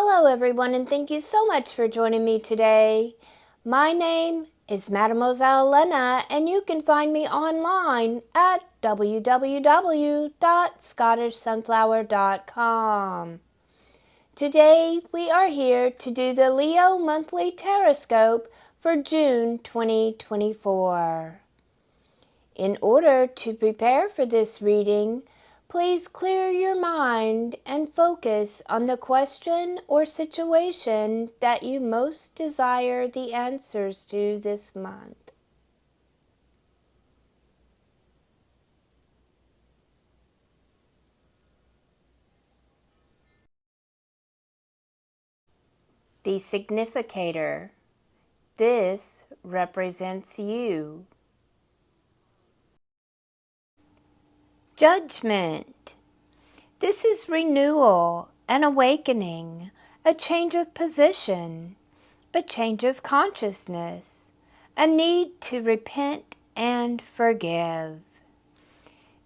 Hello everyone, and thank you so much for joining me today. My name is Mademoiselle Lynna, and you can find me online at www.scottishsunflower.com. Today we are here to do the Leo Monthly Tarotscope for June 2024. In order to prepare for this reading, please clear your mind and focus on the question or situation that you most desire the answers to this month. The significator. This represents you. Judgment. This is renewal, an awakening, a change of position, a change of consciousness, a need to repent and forgive.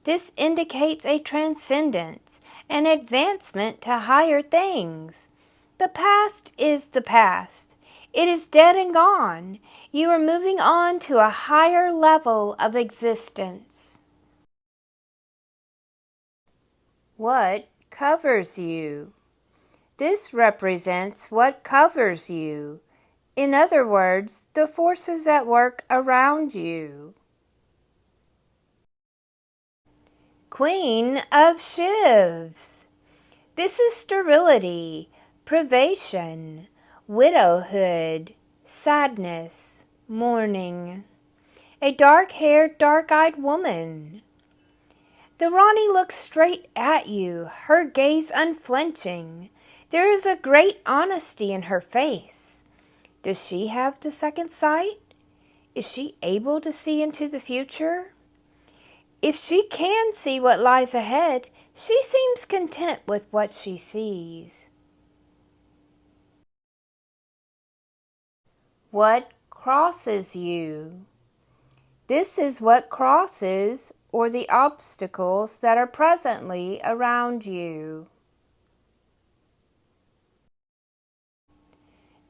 This indicates a transcendence, an advancement to higher things. The past is the past. It is dead and gone. You are moving on to a higher level of existence. What covers you? This represents what covers you. In other words, the forces at work around you. Queen of Shivs. This is sterility, privation, widowhood, sadness, mourning. A dark-haired, dark-eyed woman. The Rani looks straight at you, her gaze unflinching. There is a great honesty in her face. Does she have the second sight? Is she able to see into the future? If she can see what lies ahead, she seems content with what she sees. What crosses you? This is what crosses, or the obstacles that are presently around you.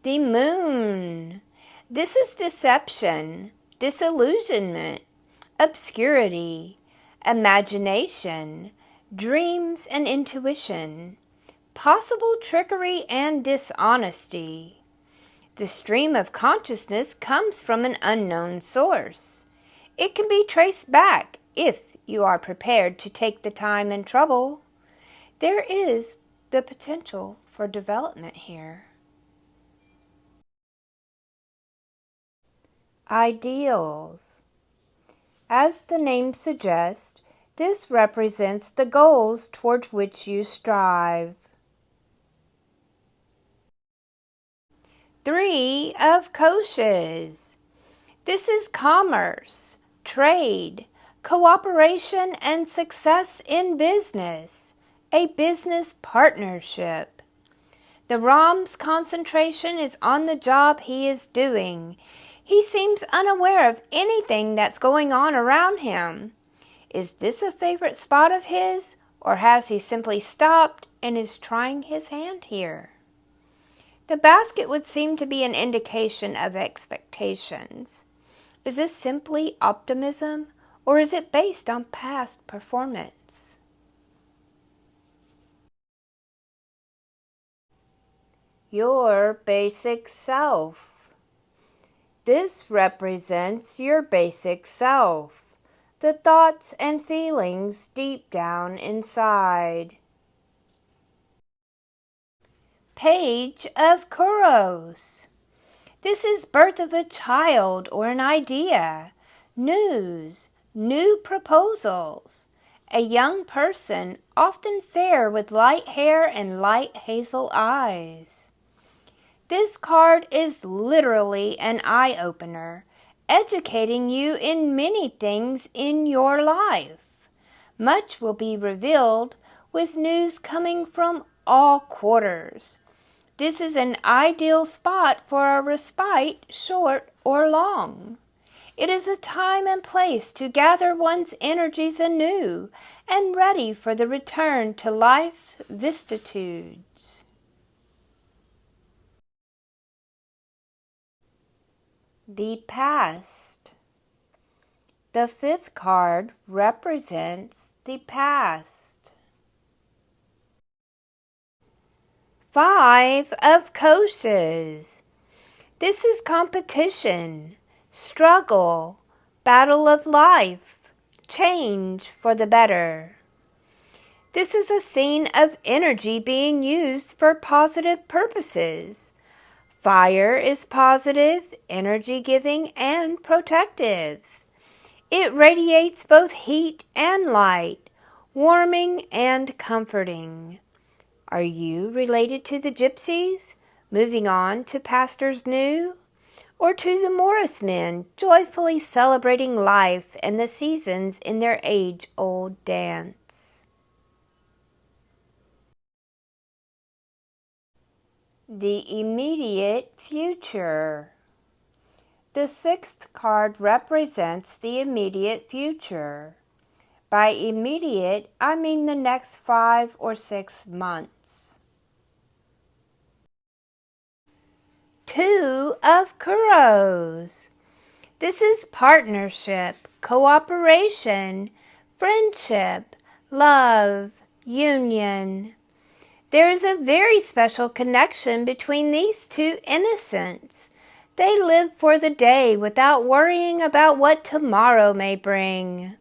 The moon. This is deception, disillusionment, obscurity, imagination, dreams and intuition, possible trickery and dishonesty. The stream of consciousness comes from an unknown source. It can be traced back if you are prepared to take the time and trouble. There is the potential for development here. Ideals. As the name suggests, this represents the goals towards which you strive. 3 of Koshas. This is commerce, trade, cooperation, and success in business, a business partnership. The Ram's concentration is on the job he is doing. He seems unaware of anything that's going on around him. Is this a favorite spot of his, or has he simply stopped and is trying his hand here? The basket would seem to be an indication of expectations. Is this simply optimism, or is it based on past performance? Your basic self. This represents your basic self, the thoughts and feelings deep down inside. Page of Kuros. This is birth of a child or an idea, news, new proposals. A young person, often fair with light hair and light hazel eyes. This card is literally an eye-opener, educating you in many things in your life. Much will be revealed with news coming from all quarters. This is an ideal spot for a respite, short or long. It is a time and place to gather one's energies anew and ready for the return to life's vicissitudes. the past. The fifth card represents the past. 5 of Coaches. This is competition, struggle, battle of life, change for the better. This is a scene of energy being used for positive purposes. Fire is positive, energy-giving, and protective. It radiates both heat and light, warming and comforting. Are you related to the Gypsies, moving on to pastures new? Or to the Morris men, joyfully celebrating life and the seasons in their age-old dance? The immediate future. The sixth card represents the immediate future. By immediate, I mean the next 5 or 6 months. 2 of Kuros. This is partnership, cooperation, friendship, love, union. There is a very special connection between these two innocents. They live for the day without worrying about what tomorrow may bring.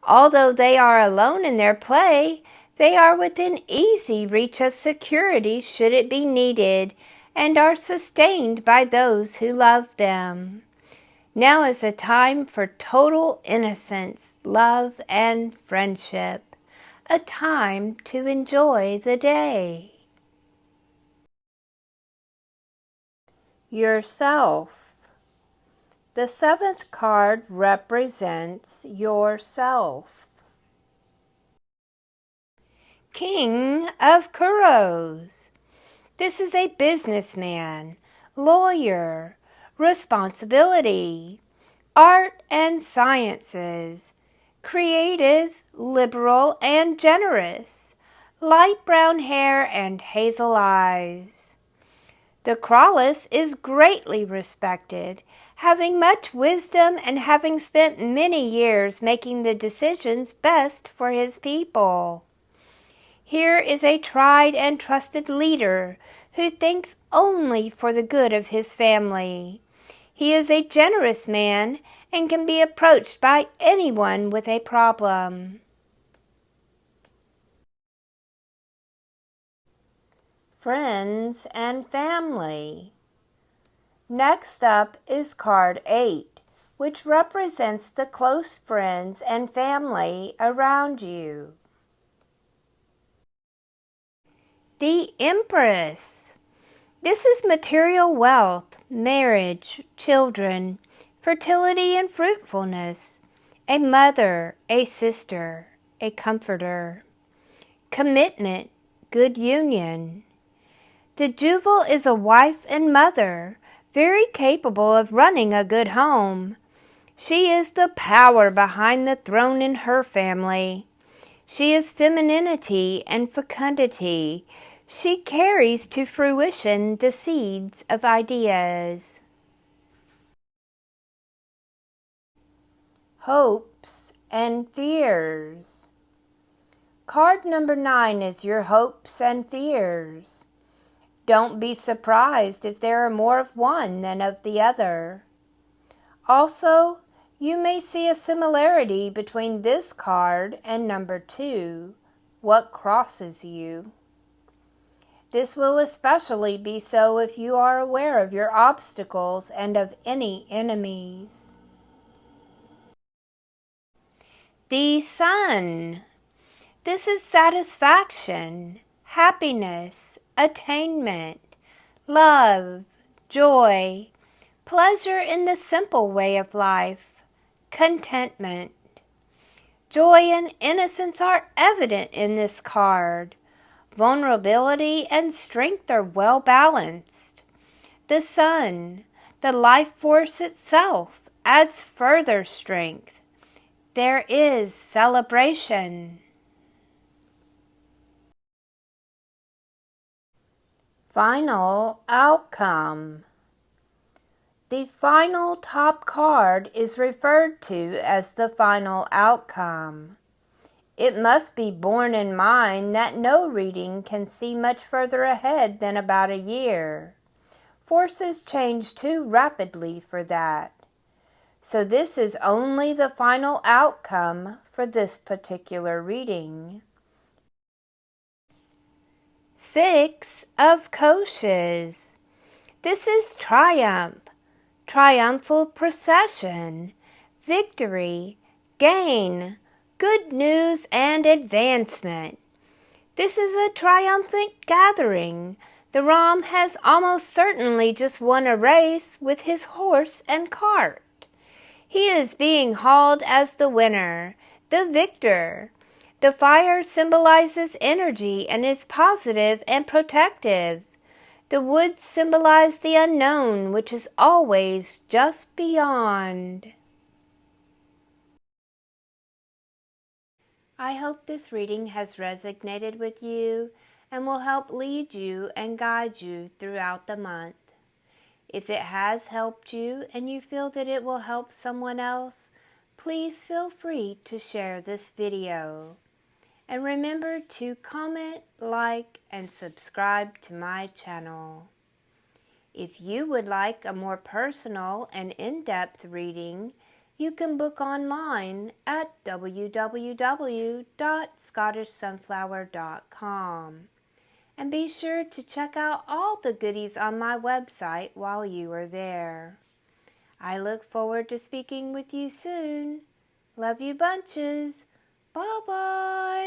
Although they are alone in their play, they are within easy reach of security should it be needed, and are sustained by those who love them. Now is a time for total innocence, love, and friendship. A time to enjoy the day. Yourself. The seventh card represents yourself. King of Kuros. This is a businessman, lawyer, responsibility, art and sciences, creative, liberal, and generous, light brown hair and hazel eyes. The Krallis is greatly respected, having much wisdom and having spent many years making the decisions best for his people. Here is a tried and trusted leader who thinks only for the good of his family. He is a generous man and can be approached by anyone with a problem. Friends and family. Next up is card 8, which represents the close friends and family around you. The Empress. This is material wealth, marriage, children, fertility and fruitfulness, a mother, a sister, a comforter, commitment, good union. The Juval is a wife and mother, very capable of running a good home. She is the power behind the throne in her family. She is femininity and fecundity. She carries to fruition the seeds of ideas. Hopes and fears. Card number 9 is your hopes and fears. Don't be surprised if there are more of one than of the other. Also, you may see a similarity between this card and number 2, what crosses you. This will especially be so if you are aware of your obstacles and of any enemies. The Sun. This is satisfaction, happiness, attainment, love, joy, pleasure in the simple way of life, contentment. Joy and innocence are evident in this card. Vulnerability and strength are well balanced. The Sun, the life force itself, adds further strength. There is celebration. Final outcome. The final top card is referred to as the final outcome. It must be borne in mind that no reading can see much further ahead than about a year. Forces change too rapidly for that. So this is only the final outcome for this particular reading. 6 of Koshas. This is triumph, triumphal procession, victory, gain, good news, and advancement. This is a triumphant gathering. The Ram has almost certainly just won a race with his horse and cart. He is being hauled as the winner, the victor. The fire symbolizes energy and is positive and protective. The woods symbolize the unknown, which is always just beyond. I hope this reading has resonated with you and will help lead you and guide you throughout the month. If it has helped you and you feel that it will help someone else, please feel free to share this video. And remember to comment, like, and subscribe to my channel. If you would like a more personal and in-depth reading, you can book online at www.scottishsunflower.com. And be sure to check out all the goodies on my website while you are there. I look forward to speaking with you soon. Love you bunches. Bye-bye.